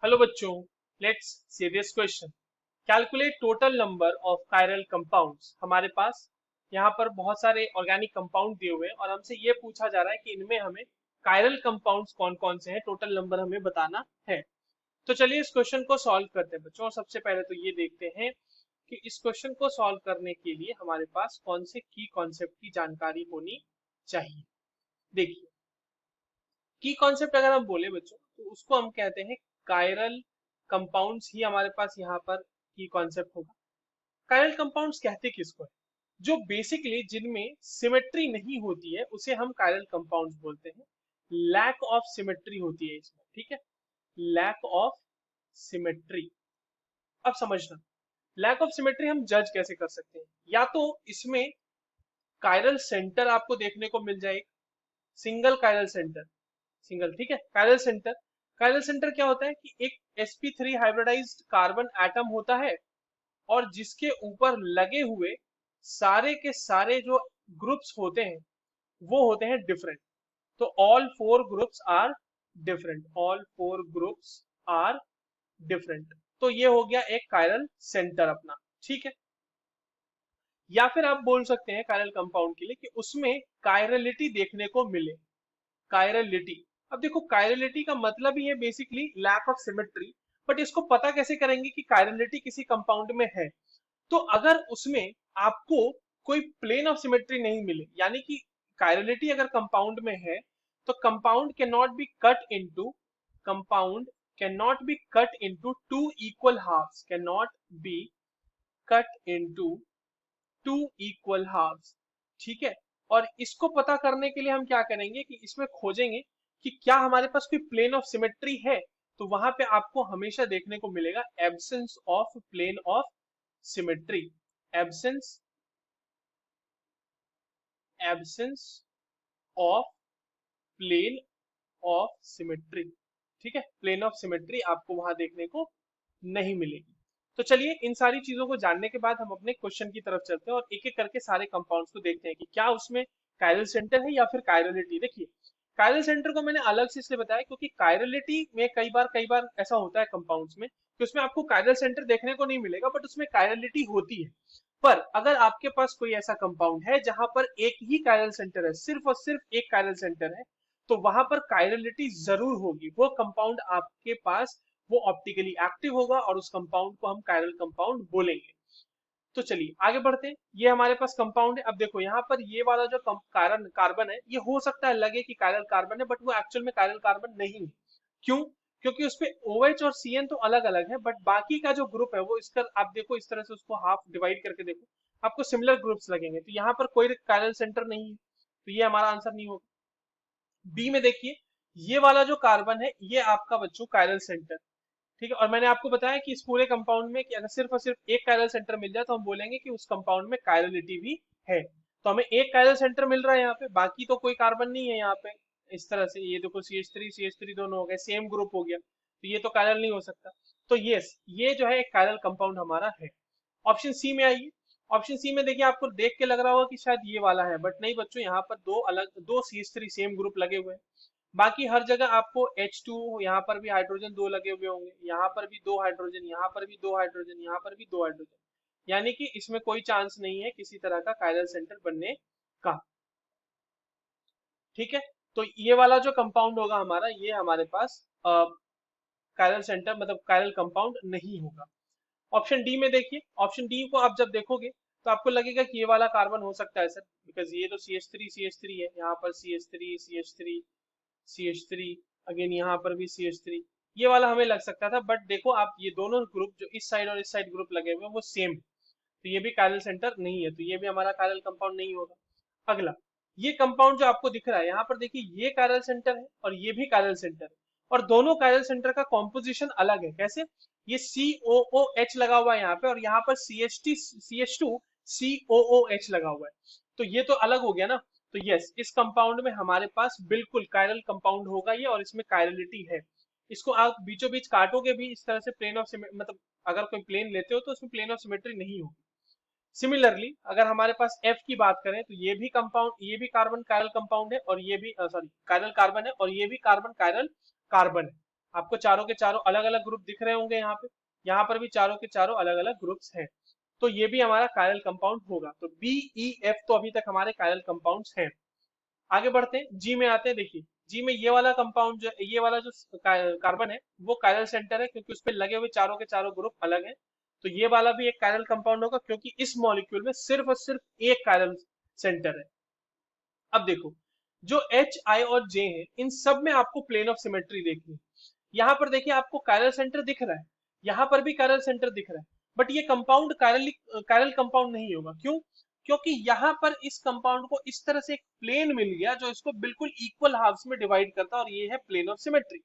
Hello बच्चों, let's see this question. Calculate total number of chiral compounds. हमारे पास यहाँ पर बहुत सारे ऑर्गेनिक कंपाउंड दिए हुए हैं और हमसे ये पूछा जा रहा है कि इनमें हमें कायरल कंपाउंड्स कौन कौन से हैं, टोटल नंबर हमें बताना है। तो चलिए इस क्वेश्चन को सॉल्व करते हैं बच्चों। और सबसे पहले तो ये देखते हैं कि इस क्वेश्चन को सॉल्व करने के लिए हमारे पास कौन से की कॉन्सेप्ट की जानकारी होनी चाहिए। देखिए, की कॉन्सेप्ट अगर हम बोले बच्चों तो उसको हम कहते हैं कायरल कंपाउंड्स ही हमारे पास यहाँ पर की कॉन्सेप्ट होगा। कायरल कंपाउंड्स कहते किसको है? जो बेसिकली जिनमें सिमेट्री नहीं होती है उसे हम कायरल कंपाउंड्स बोलते हैं। लैक ऑफ सिमेट्री होती है इसमें, ठीक है। Lack of symmetry. अब समझना, लैक ऑफ सिमेट्री हम जज कैसे कर सकते हैं? या तो इसमें कायरल सेंटर आपको देखने को मिल जाए, सिंगल कायरल सेंटर, सिंगल, ठीक है। कायरल सेंटर, कायरल सेंटर क्या होता है कि एक sp3 हाइब्रिडाइज्ड कार्बन एटम होता है और जिसके ऊपर लगे हुए सारे के सारे जो ग्रुप्स होते हैं वो होते हैं डिफरेंट। तो all four groups are different, all four groups are different. तो ये हो गया एक कायरल सेंटर अपना, ठीक है। या फिर आप बोल सकते हैं कायरल कंपाउंड के लिए कि उसमें कायरलिटी देखने को मिले। कायरलिटी, अब देखो कायरलिटी का मतलब ही है basically lack of symmetry. But इसको पता कैसे करेंगे कि कायरलिटी किसी कंपाउंड में है? तो अगर उसमें आपको कोई प्लेन ऑफ सिमेट्री नहीं मिले, यानी कि कायरलिटी अगर कंपाउंड में है तो compound can not be cut into, compound can not be cut into two equal halves, can not be cut into two equal halves, ठीक है। और इसको पता करने के लिए हम क्या करेंगे कि इसमें खोजेंगे कि क्या हमारे पास कोई प्लेन ऑफ सिमेट्री है। तो वहां पे आपको हमेशा देखने को मिलेगा absence of plane of symmetry, absence, absence of plane of symmetry, ठीक है। प्लेन ऑफ सिमेट्री आपको वहां देखने को नहीं मिलेगी। तो चलिए इन सारी चीजों को जानने के बाद हम अपने क्वेश्चन की तरफ चलते हैं और एक एक करके सारे कंपाउंड्स को देखते हैं कि क्या उसमें कायरल सेंटर है या फिर कायरलिटी। देखिए, कायरल सेंटर को मैंने अलग से इसलिए बताया क्योंकि कायरलिटी में कई बार ऐसा होता है कंपाउंड्स में कि उसमें आपको कायरल सेंटर देखने को नहीं मिलेगा बट उसमें कायरलिटी होती है। पर अगर आपके पास कोई ऐसा कंपाउंड है जहां पर एक ही कायरल सेंटर है, सिर्फ और सिर्फ एक कायरल सेंटर है, तो वहां पर कायरलिटी जरूर होगी। वो कंपाउंड आपके पास वो ऑप्टिकली एक्टिव होगा और उस कंपाउंड को हम कायरल कंपाउंड बोलेंगे। तो चलिए आगे बढ़ते हैं। ये हमारे पास कंपाउंड है। अब देखो यहाँ पर ये वाला जो कारण कार्बन है ये हो सकता है लगे कि कायरल कार्बन है बट वो एक्चुअल में कायरल कार्बन नहीं है। क्यों? क्योंकि उसपे OH और CN तो अलग अलग है बट बाकी का जो ग्रुप है वो इसका आप देखो इस तरह से उसको हाफ डिवाइड करके देखो, आपको सिमिलर ग्रुप्स लगेंगे। तो यहाँ पर कोई कायरल सेंटर नहीं है, तो ये हमारा आंसर नहीं होगा। बी में देखिए, ये वाला जो कार्बन है ये आपका बच्चों कायरल सेंटर, ठीक है। और मैंने आपको बताया कि इस पूरे कंपाउंड में कि अगर सिर्फ और सिर्फ एक कायरल सेंटर मिल जाए तो हम बोलेंगे कि उस कंपाउंड में कायरलिटी भी है। तो हमें एक कायरल सेंटर मिल रहा है यहाँ पे, बाकी तो कोई कार्बन नहीं है यहाँ पे। इस तरह से ये देखो CH3 दोनों हो गए, सेम ग्रुप हो गया, तो ये तो कायरल नहीं हो सकता। तो यस, ये जो है एक कायरल कंपाउंड हमारा है। ऑप्शन सी में आइए। ऑप्शन सी में देखिए, आपको देख के लग रहा होगा कि शायद ये वाला है बट नहीं बच्चों, यहाँ पर दो अलग, दो CH3 सेम ग्रुप लगे हुए हैं। बाकी हर जगह आपको H2, यहाँ पर भी हाइड्रोजन दो लगे हुए होंगे, यहाँ पर भी दो हाइड्रोजन, यहाँ पर भी दो हाइड्रोजन, यहाँ पर भी दो हाइड्रोजन, यानी कि इसमें कोई चांस नहीं है किसी तरह का कायरल सेंटर बनने का, ठीक है। तो ये वाला जो कंपाउंड होगा हमारा, ये हमारे पास कायरल सेंटर मतलब कायरल कंपाउंड नहीं होगा। ऑप्शन डी में देखिए, ऑप्शन डी को आप जब देखोगे तो आपको लगेगा कि ये वाला कार्बन हो सकता है सर, बिकॉज ये तो CH3 है, यहाँ पर CH3 अगेन यहाँ पर भी CH3, ये वाला हमें लग सकता था। बट देखो आप, ये दोनों ग्रुप जो इस साइड और इस साइड ग्रुप लगे हुए हैं वो सेम है, तो ये भी कायरल सेंटर नहीं है, तो ये भी हमारा कायरल कंपाउंड नहीं होगा। अगला, ये कंपाउंड जो आपको दिख रहा है यहाँ पर देखिए, ये कायरल सेंटर है और ये भी कायरल सेंटर है, और दोनों कायरल सेंटर का कॉम्पोजिशन अलग है। कैसे? ये COOH लगा हुआ है यहाँ पे और यहाँ पर CH2 COOH लगा हुआ है, तो ये तो अलग हो गया ना। तो यस, इस कंपाउंड में हमारे पास बिल्कुल कायरल कंपाउंड होगा ये, और इसमें कायरलिटी है। इसको आप बीचों बीच काटोगे भी इस तरह से, प्लेन ऑफ मतलब अगर कोई प्लेन लेते हो तो उसमें प्लेन ऑफ सिमेट्री नहीं होगी। सिमिलरली अगर हमारे पास F की बात करें तो ये भी कंपाउंड, ये भी कार्बन कायरल कंपाउंड है और ये भी सॉरी कायरल कार्बन है और ये भी कार्बन कायरल कार्बन है। आपको चारों के चारों अलग अलग ग्रुप दिख रहे होंगे यहाँ पर भी चारों के चारों अलग अलग ग्रुप्स हैं। तो ये भी हमारा कायरल कंपाउंड होगा। तो बी ई एफ तो अभी तक हमारे कायरल कंपाउंड्स हैं। आगे बढ़ते हैं, जी में आते हैं। देखिए जी में ये वाला कंपाउंड जो ये वाला जो कार्बन है वो कायरल सेंटर है, क्योंकि उसपे लगे हुए चारों के चारों ग्रुप अलग हैं। तो ये वाला भी एक कायरल कंपाउंड होगा, क्योंकि इस मॉलिक्यूल में सिर्फ और सिर्फ एक कायरल सेंटर है। अब देखो, जो एच आई और जे है इन सब में आपको प्लेन ऑफ सिमेट्री देखनी है। यहाँ पर देखिए आपको कायरल सेंटर दिख रहा है, यहाँ पर भी कायरल सेंटर दिख रहा है, बट ये कंपाउंड कायरल कंपाउंड नहीं होगा। क्यों? क्योंकि यहाँ पर इस कंपाउंड को इस तरह से एक प्लेन मिल गया जो इसको बिल्कुल इक्वल हाफ्स में डिवाइड करता है, और ये है प्लेन ऑफ सिमेट्री।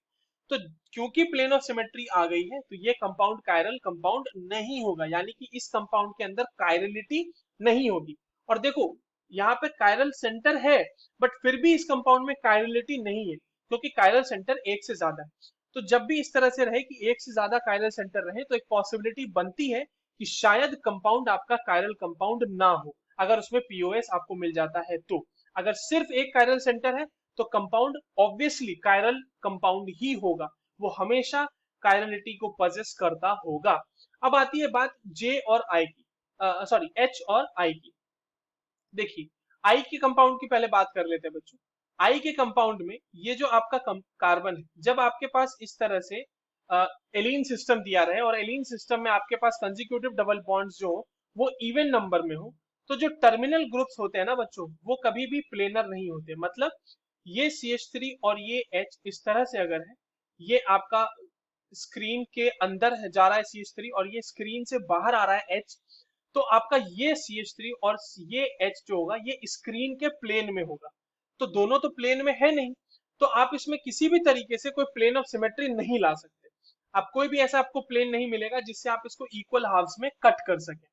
तो क्योंकि प्लेन ऑफ सिमेट्री आ गई है तो ये कंपाउंड कायरल कंपाउंड नहीं होगा, यानी कि इस कंपाउंड के अंदर कायरलिटी नहीं होगी। और देखो यहाँ पे कायरल सेंटर है, बट फिर भी इस कंपाउंड में कायरलिटी नहीं है, क्योंकि कायरल सेंटर एक से ज्यादा है। तो जब भी इस तरह से रहे कि एक से ज्यादा कायरल सेंटर रहे, तो एक पॉसिबिलिटी बनती है कि शायद कंपाउंड आपका कायरल कंपाउंड ना हो, अगर उसमें पीओएस आपको मिल जाता है तो। अगर सिर्फ एक कायरल सेंटर है तो कंपाउंड ऑब्वियसली कायरल कंपाउंड ही होगा, वो हमेशा कायरलिटी को पजेस करता होगा। अब आती है बात जे और आई की, सॉरी एच और आई की। देखिए आई के कंपाउंड की पहले बात कर लेते हैं बच्चों। आई के कंपाउंड में ये जो आपका कार्बन है, जब आपके पास इस तरह से एलीन सिस्टम दिया रहे और एलीन सिस्टम में आपके पास कंसेक्यूटिव डबल बॉन्ड्स जो हो वो इवन नंबर में हो, तो जो टर्मिनल ग्रुप्स होते हैं ना बच्चों, वो कभी भी प्लेनर नहीं होते। मतलब ये CH3 और ये H इस तरह से अगर है, ये आपका स्क्रीन के अंदर जा रहा है CH3 और ये स्क्रीन से बाहर आ रहा है H, तो आपका ये CH3 और ये H जो होगा ये स्क्रीन के प्लेन में होगा। तो दोनों तो प्लेन में है नहीं, तो आप इसमें किसी भी तरीके से कोई प्लेन ऑफ सिमेट्री नहीं ला सकते। आप कोई भी ऐसा आपको प्लेन नहीं मिलेगा जिससे आप इसको इक्वल हाफ्स में कट कर सके।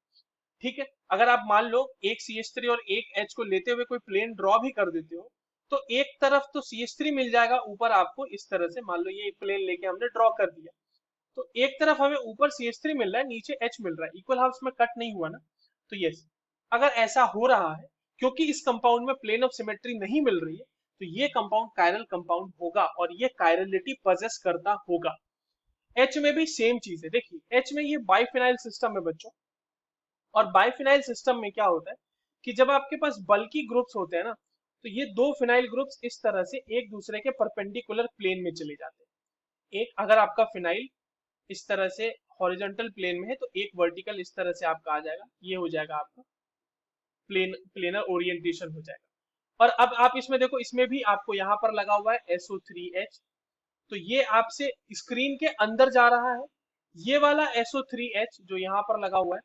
ठीक है, अगर आप मान लो एक CH3 और एक H को लेते हुए कोई प्लेन ड्रॉ भी कर देते हो, तो एक तरफ तो CH3 मिल जाएगा ऊपर आपको इस तरह से, मान लो ये प्लेन लेके हमने ड्रॉ कर दिया, तो एक तरफ हमें ऊपर CH3 मिल रहा है, नीचे H मिल रहा है, इक्वल हाफ्स में कट नहीं हुआ ना। तो यस, अगर ऐसा हो रहा है क्योंकि इस कंपाउंड में प्लेन ऑफ सिमेट्री नहीं मिल रही है, तो ये कंपाउंड कायरल कंपाउंड होगा और ये कायरलिटी पजेस करता होगा। H में भी सेम चीज है। देखिए H में ये बाइफिनाइल सिस्टम है बच्चों, और बाइफिनाइल सिस्टम में क्या होता है कि जब आपके पास बल्की ग्रुप्स होते हैं ना, तो ये दो फिनाइल ग्रुप्स इस तरह से एक दूसरे के परपेंडिकुलर प्लेन में चले जाते हैं। एक अगर आपका फिनाइल इस तरह से हॉरिजॉन्टल प्लेन में है, तो एक वर्टिकल इस तरह से आपका आ जाएगा, ये हो जाएगा आपका प्लेनर ओरिएंटेशन हो जाएगा। और अब आप इसमें देखो, इसमें भी आपको यहाँ पर लगा हुआ है SO3H, तो ये आपसे स्क्रीन के अंदर जा रहा है। ये वाला SO3H जो यहाँ पर लगा हुआ है,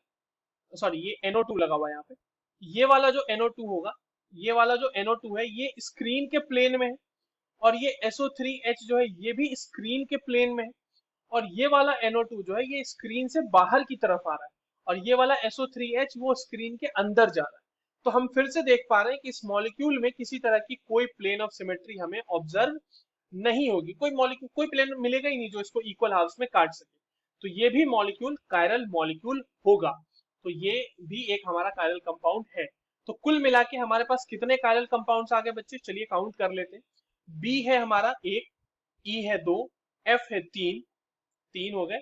सॉरी ये NO2 लगा हुआ है यहाँ पे, ये वाला जो NO2 होगा, ये वाला जो NO2 है ये स्क्रीन के प्लेन में है, और ये SO3H जो है ये भी स्क्रीन के प्लेन में है, और ये वाला NO2 जो है ये स्क्रीन से बाहर की तरफ आ रहा है, और ये वाला SO3H वो स्क्रीन के अंदर जा रहा है। तो हम फिर से देख पा रहे हैं कि इस मॉलिक्यूल में किसी तरह की कोई प्लेन ऑफ सिमेट्री हमें ऑब्जर्व नहीं होगी, कोई मॉलिक्यूल कोई प्लेन मिलेगा ही नहीं जो इसको इक्वल हाफ्स में काट सके। तो ये भी मॉलिक्यूल कायरल मॉलिक्यूल होगा। तो ये भी एक हमारा कायरल कंपाउंड है। तो कुल मिला के हमारे पास कितने कायरल कंपाउंड्स आ गए बच्चे, चलिए काउंट कर लेते हैं। बी है हमारा 1, ई है 2, एफ है 3, 3 हो गए,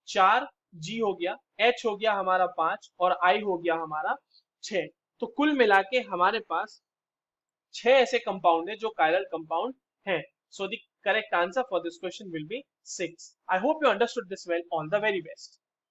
4 जी हो गया, एच हो गया हमारा 5, और आई हो गया हमारा 6। तो कुल मिला के हमारे पास 6 ऐसे कंपाउंड है जो कायरल कंपाउंड हैं। So the correct answer for this question will be 6. I hope you understood this well. All the very best.